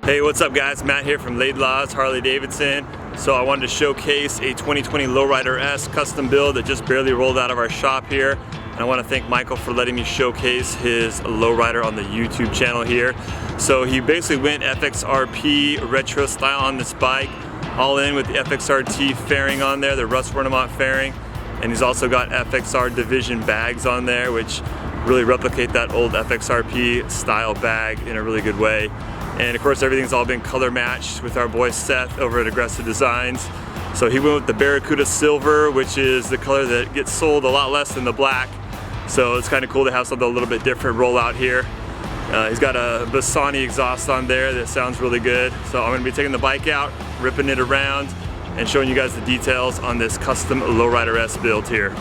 Hey, what's up guys? Matt here from Laidlaw's Harley-Davidson. So I wanted to showcase a 2020 LowRiderS custom build that just barely rolled out of our shop here. And I want to thank Michael for letting me showcase his lowrider on the YouTube channel here. So he basically went FXRP retro style on this bike, all in with the FXRT fairing on there, the Russ Wernemont fairing. And he's also got FXR division bags on there, which really replicate that old FXRP style bag in a really good way. And of course everything's all been color matched with our boy Seth over at Aggressive Designs. So he went with the Barracuda Silver, which is the color that gets sold a lot less than the black. So it's kind of cool to have something a little bit different roll out here. He's got a Bassani exhaust on there that sounds really good. So I'm going to be taking the bike out, ripping it around, and showing you guys the details on this custom LowRiderS build here.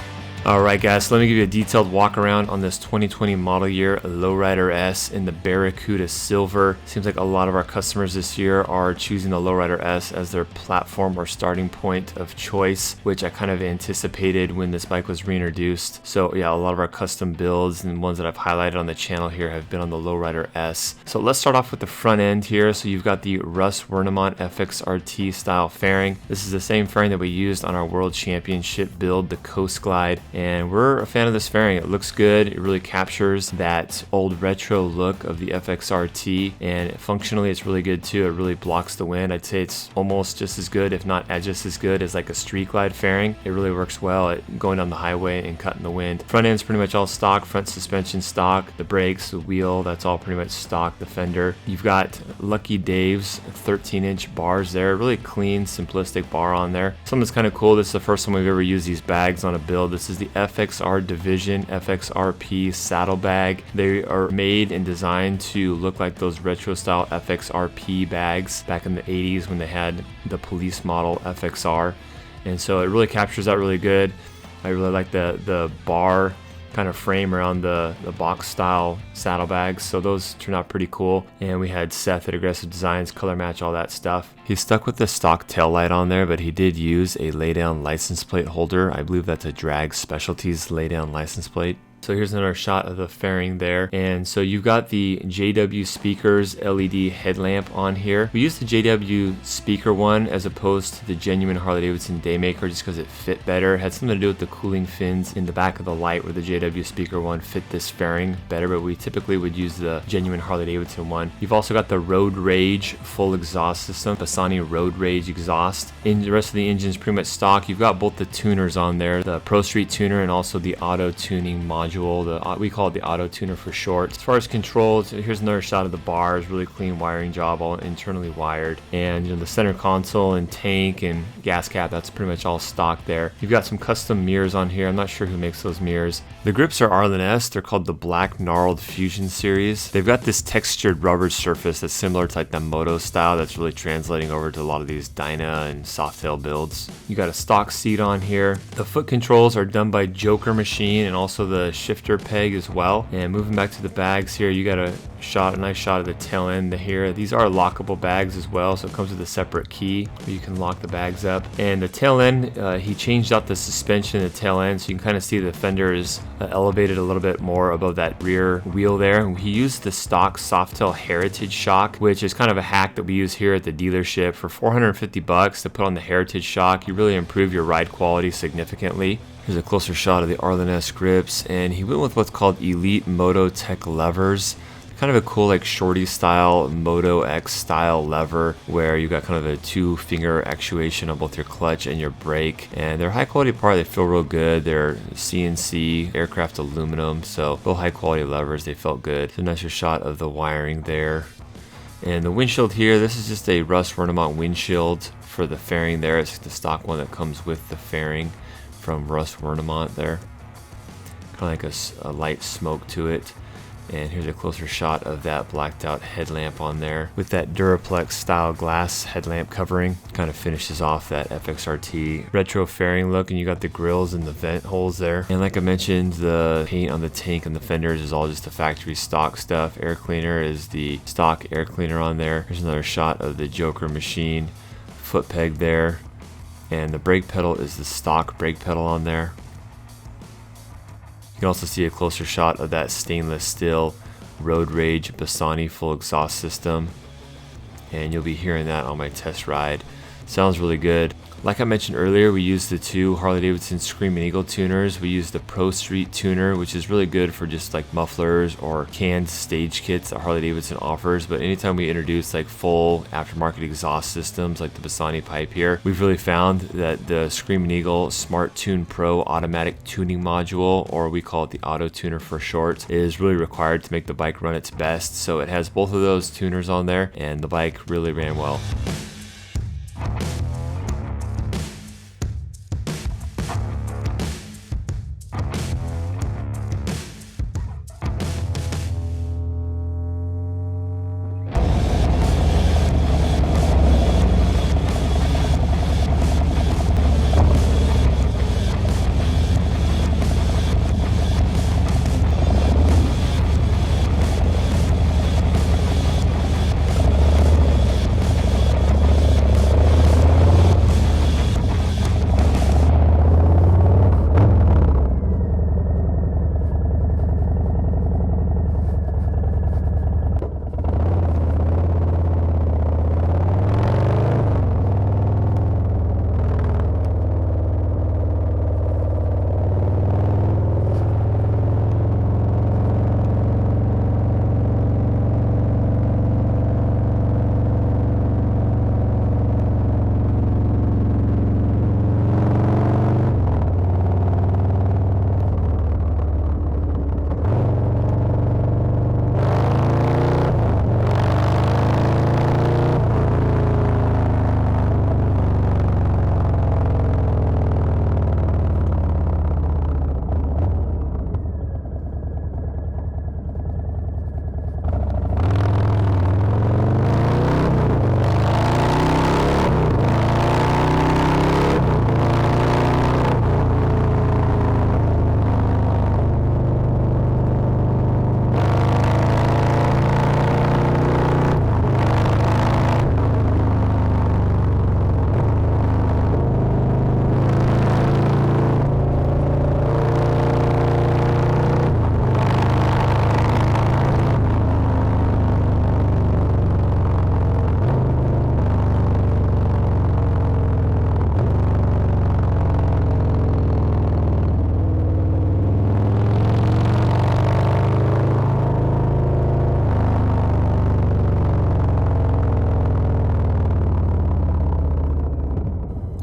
Alright guys, so let me give you a detailed walk around on this 2020 model year LowRiderS in the Barracuda Silver. Seems like a lot of our customers this year are choosing the LowRiderS as their platform or starting point of choice, which I kind of anticipated when this bike was reintroduced. So yeah, a lot of our custom builds and ones that I've highlighted on the channel here have been on the LowRiderS. So let's start off with the front end here. So you've got the Russ Wernemont FXRT style fairing. This is the same fairing that we used on our World Championship build, the Coast Glide. And we're a fan of this fairing. It looks good. It really captures that old retro look of the FXRT, and functionally it's really good too. It really blocks the wind. I'd say it's almost just as good, if not just as good, as like a street glide fairing. It really works well at going down the highway and cutting the wind. Front end's pretty much all stock. Front suspension stock. The brakes, the wheel, that's all pretty much stock. The fender. You've got Lucky Dave's 13-inch bars there. Really clean, simplistic bar on there. Something that's kind of cool. This is the first time we've ever used these bags on a build. This is the FXR Division FXRP saddlebag. They are made and designed to look like those retro style FXRP bags back in the 80s when they had the police model FXR, and so it really captures that really good. I really like the bar kind of frame around the box style saddlebags, so those turned out pretty cool. And we had Seth at Aggressive Designs color match all that stuff. He stuck with the stock tail light on there, but he did use a lay down license plate holder. I believe that's a Drag Specialties lay down license plate. So here's another shot of the fairing there. And so you've got the JW Speakers LED headlamp on here. We used the JW speaker one as opposed to the genuine Harley-Davidson Daymaker just because it fit better. It had something to do with the cooling fins in the back of the light where the JW speaker one fit this fairing better, but we typically would use the genuine Harley-Davidson one. You've also got the Road Rage full exhaust system, Bassani Road Rage exhaust. And the rest of the engine's pretty much stock. You've got both the tuners on there, the Pro Street tuner and also the auto tuning module. We call it the auto tuner for short. As far as controls, here's another shot of the bars. Really clean wiring job, all internally wired. And the center console and tank and gas cap, that's pretty much all stock there. You've got some custom mirrors on here. I'm not sure who makes those mirrors. The grips are Arlen-S. They're called the Black Gnarled Fusion series. They've got this textured rubber surface that's similar to like the Moto style that's really translating over to a lot of these Dyna and Softail builds. You got a stock seat on here. The foot controls are done by Joker Machine and also the shifter peg as well. And moving back to the bags here, you got a nice shot of the tail end here. These are lockable bags as well, so it comes with a separate key where you can lock the bags up. And the tail end, he changed out the suspension in the tail end, so you can kind of see the fender is elevated a little bit more above that rear wheel there. And he used the stock Softail Heritage shock, which is kind of a hack that we use here at the dealership. For $450 to put on the Heritage shock, you really improve your ride quality significantly. Here's a closer shot of the Arlen-S grips, and he went with what's called Elite Moto Tech levers. Kind of a cool like shorty style Moto X style lever where you got kind of a 2-finger actuation on both your clutch and your brake, and they're high quality part. They feel real good. They're CNC aircraft aluminum, so real high quality levers. They felt good. So nicer shot of the wiring there. And the windshield here, this is just a Russ Wernemont windshield for the fairing there. It's the stock one that comes with the fairing from Russ Wernemont there. Kind of like a light smoke to it. And here's a closer shot of that blacked out headlamp on there with that Duraplex style glass headlamp covering. Kind of finishes off that FXRT retro fairing look, and you got the grills and the vent holes there. And like I mentioned, the paint on the tank and the fenders is all just the factory stock stuff. Air cleaner is the stock air cleaner on there. Here's another shot of the Joker Machine foot peg there. And the brake pedal is the stock brake pedal on there. You can also see a closer shot of that stainless steel Road Rage Bassani full exhaust system. and you'll be hearing that on my test ride. Sounds really good. Like I mentioned earlier, we use the two Harley-Davidson Screaming Eagle tuners. We use the Pro Street tuner, which is really good for just like mufflers or canned stage kits that Harley-Davidson offers. But anytime we introduce like full aftermarket exhaust systems like the Bassani pipe here, we've really found that the Screaming Eagle Smart Tune Pro automatic tuning module, or we call it the auto tuner for short, is really required to make the bike run its best. So it has both of those tuners on there, and the bike really ran well.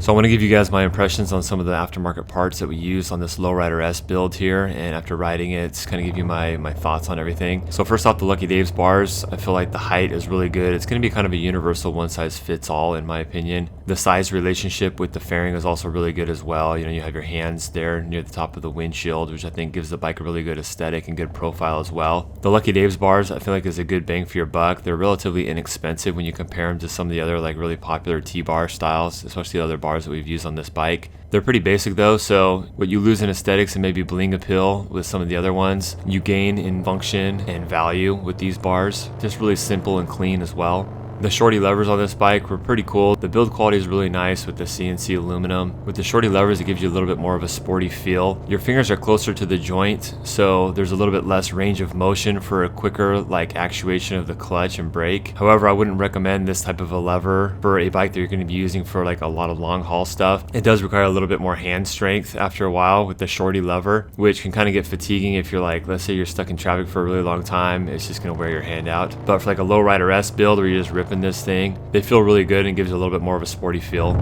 So I want to give you guys my impressions on some of the aftermarket parts that we use on this LowRiderS build here, and after riding it, it's kind of give you my thoughts on everything. So first off, the Lucky Dave's bars, I feel like the height is really good. It's going to be kind of a universal one-size-fits-all in my opinion. The size relationship with the fairing is also really good as well. You know, you have your hands there near the top of the windshield, which I think gives the bike a really good aesthetic and good profile as well. The Lucky Dave's bars, I feel like is a good bang for your buck. They're relatively inexpensive when you compare them to some of the other like really popular T-bar styles, especially the other bars that we've used on this bike. They're pretty basic though, so what you lose in aesthetics and maybe bling appeal with some of the other ones, you gain in function and value with these bars. Just really simple and clean as well. The shorty levers on this bike were pretty cool. The build quality is really nice with the CNC aluminum. With the shorty levers, it gives you a little bit more of a sporty feel. Your fingers are closer to the joint, so there's a little bit less range of motion for a quicker like actuation of the clutch and brake. However, I wouldn't recommend this type of a lever for a bike that you're going to be using for like a lot of long haul stuff. It does require a little bit more hand strength after a while with the shorty lever, which can kind of get fatiguing if you're like, let's say you're stuck in traffic for a really long time. It's just going to wear your hand out. But for like a LowRiderS build where you're just ripping this thing, they feel really good and gives it a little bit more of a sporty feel.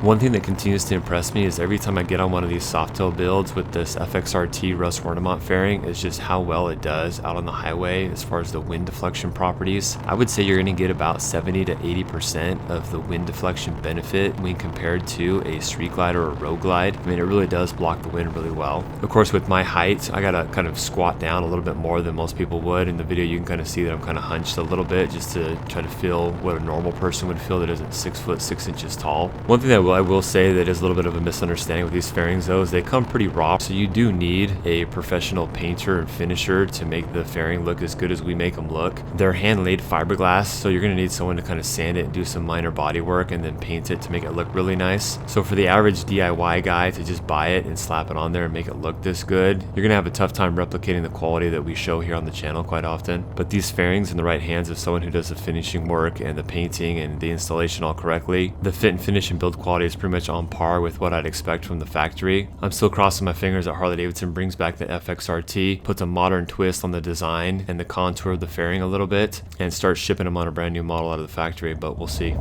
One thing that continues to impress me is every time I get on one of these softail builds with this FXRT Russ Hornemont fairing is just how well it does out on the highway as far as the wind deflection properties. I would say you're going to get about 70 to 80% of the wind deflection benefit when compared to a street glide or a road glide. I mean, it really does block the wind really well. Of course, with my height, I gotta kind of squat down a little bit more than most people would. In the video, you can kind of see that I'm kind of hunched a little bit just to try to feel what a normal person would feel that isn't 6 foot 6 inches tall. One thing that I will say that is a little bit of a misunderstanding with these fairings though is they come pretty raw, so you do need a professional painter and finisher to make the fairing look as good as we make them look. They're hand laid fiberglass, so you're going to need someone to kind of sand it and do some minor body work and then paint it to make it look really nice. So for the average DIY guy to just buy it and slap it on there and make it look this good, you're going to have a tough time replicating the quality that we show here on the channel quite often. But these fairings in the right hands of someone who does the finishing work and the painting and the installation all correctly, the fit and finish and build quality is pretty much on par with what I'd expect from the factory. I'm still crossing my fingers that Harley-Davidson brings back the FXRT, puts a modern twist on the design and the contour of the fairing a little bit, and starts shipping them on a brand new model out of the factory, but we'll see.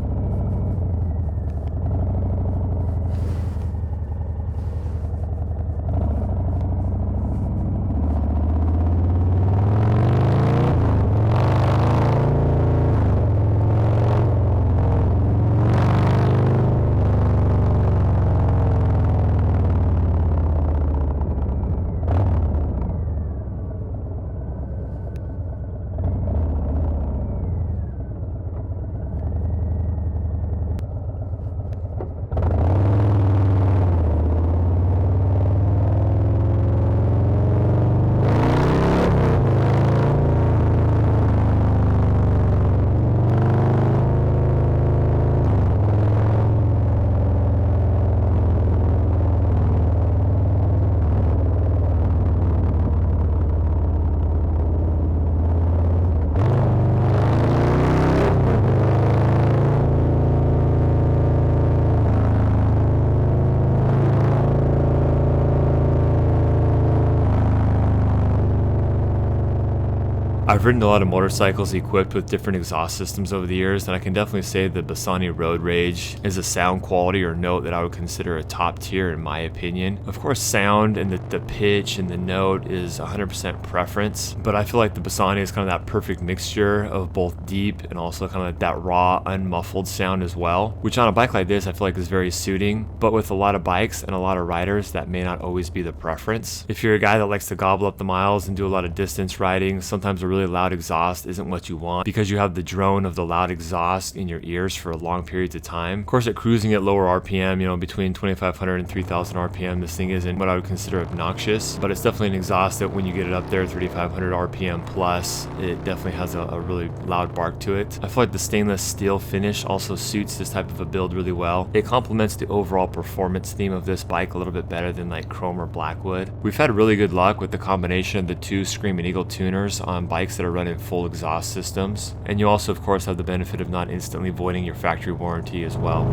I've ridden a lot of motorcycles equipped with different exhaust systems over the years, and I can definitely say the Bassani Road Rage is a sound quality or note that I would consider a top tier in my opinion. Of course, sound and the pitch and the note is 100% preference, but I feel like the Bassani is kind of that perfect mixture of both deep and also kind of like that raw, unmuffled sound as well, which on a bike like this I feel like is very suiting, but with a lot of bikes and a lot of riders that may not always be the preference. If you're a guy that likes to gobble up the miles and do a lot of distance riding, sometimes a really loud exhaust isn't what you want because you have the drone of the loud exhaust in your ears for long periods of time. Of course, at cruising at lower RPM, between 2500 and 3000 RPM, this thing isn't what I would consider obnoxious, but it's definitely an exhaust that when you get it up there 3500 RPM plus, it definitely has a really loud bark to it. I feel like the stainless steel finish also suits this type of a build really well. It complements the overall performance theme of this bike a little bit better than like chrome or blackwood. We've had really good luck with the combination of the two Screaming Eagle tuners on bikes that are running full exhaust systems, and you also of course have the benefit of not instantly voiding your factory warranty as well.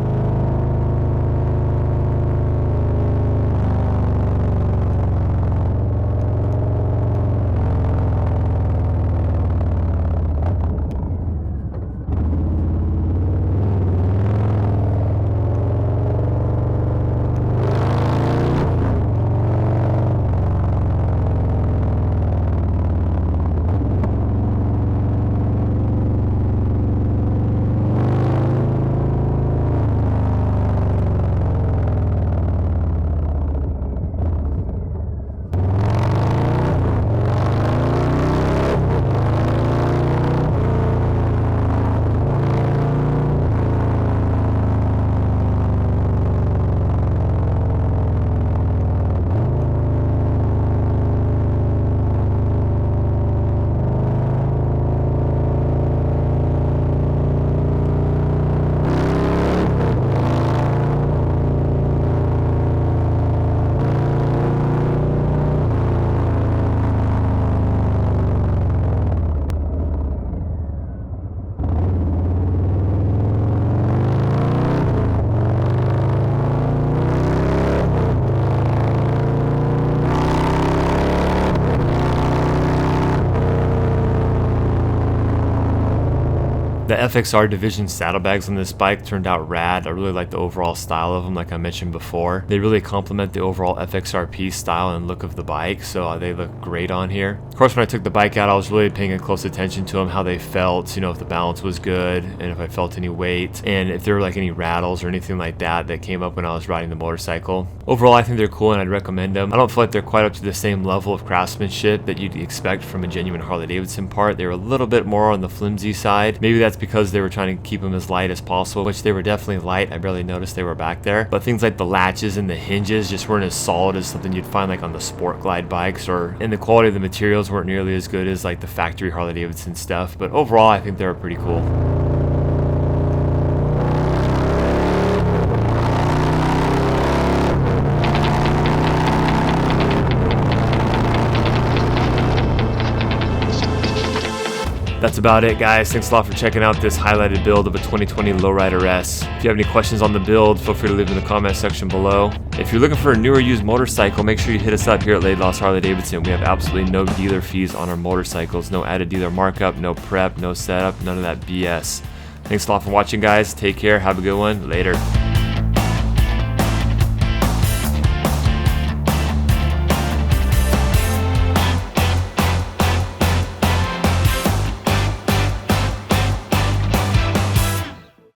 FXR division saddlebags on this bike turned out rad. I really like the overall style of them, like I mentioned before. They really complement the overall FXRP style and look of the bike, so they look great on here. Of course, when I took the bike out, I was really paying a close attention to them, how they felt, you know, if the balance was good, and if I felt any weight, and if there were like any rattles or anything like that that came up when I was riding the motorcycle. Overall, I think they're cool and I'd recommend them. I don't feel like they're quite up to the same level of craftsmanship that you'd expect from a genuine Harley-Davidson part. They were a little bit more on the flimsy side. Maybe that's because they were trying to keep them as light as possible, which they were definitely light. I barely noticed they were back there. But things like the latches and the hinges just weren't as solid as something you'd find like on the Sport Glide bikes, and the quality of the materials weren't nearly as good as like the factory Harley-Davidson stuff. But overall, I think they were pretty cool. That's about it, guys. Thanks a lot for checking out this highlighted build of a 2020 LowRiderS. If you have any questions on the build, feel free to leave them in the comment section below. If you're looking for a new or used motorcycle, make sure you hit us up here at Laidlaw Harley-Davidson. We have absolutely no dealer fees on our motorcycles, no added dealer markup, no prep, no setup, none of that BS. Thanks a lot for watching, guys. Take care. Have a good one. Later.